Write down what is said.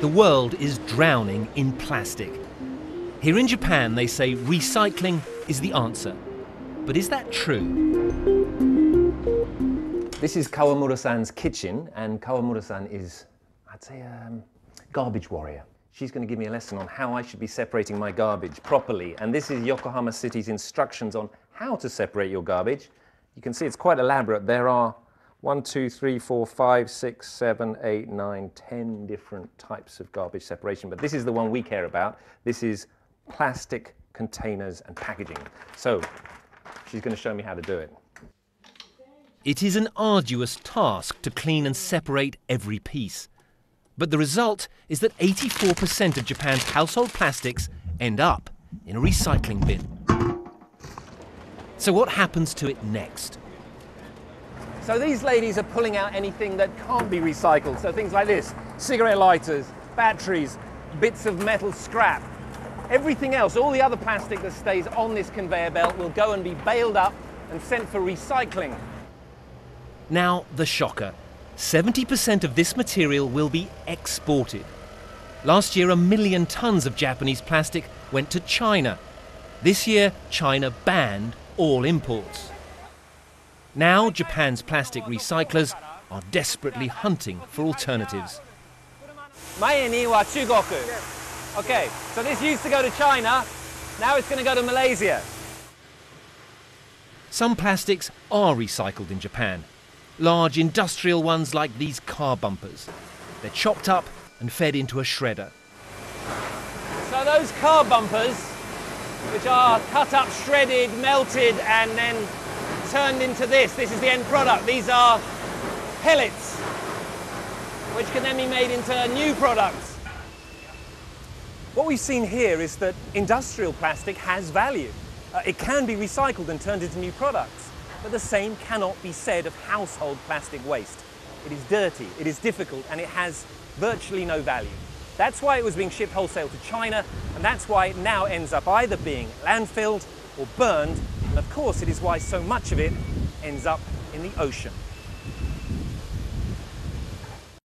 the world is drowning in plastic. Here in Japan, they say recycling is the answer. But is that true? This is Kawamura-san's kitchen, and Kawamura-san is, I'd say, a garbage warrior. She's going to give me a lesson on how I should be separating my garbage properly. And this is Yokohama City's instructions on how to separate your garbage. You can see it's quite elaborate. There are 1, 2, 3, 4, 5, 6, 7, 8, 9, 10 different types of garbage separation. But this is the one we care about. This is plastic containers and packaging. So she's going to show me how to do it. It is an arduous task to clean and separate every piece. But the result is that 84% of Japan's household plastics end up in a recycling bin. So what happens to it next? So these ladies are pulling out anything that can't be recycled. So things like this, cigarette lighters, batteries, bits of metal scrap. Everything else, all the other plastic that stays on this conveyor belt will go and be baled up and sent for recycling. Now, the shocker. 70% of this material will be exported. Last year, 1 million tons of Japanese plastic went to China. This year, China banned all imports. Now, Japan's plastic recyclers are desperately hunting for alternatives. Mae ni wa Chugoku. Okay, so this used to go to China, now it's going to go to Malaysia. Some plastics are recycled in Japan. Large industrial ones like these car bumpers. They're chopped up and fed into a shredder. So those car bumpers, which are cut up, shredded, melted, and then turned into this is the end product. These are pellets, which can then be made into new products. What we've seen here is that industrial plastic has value. It can be recycled and turned into new products. But the same cannot be said of household plastic waste. It is dirty, it is difficult, and it has virtually no value. That's why it was being shipped wholesale to China, and that's why it now ends up either being landfilled or burned, and of course it is why so much of it ends up in the ocean.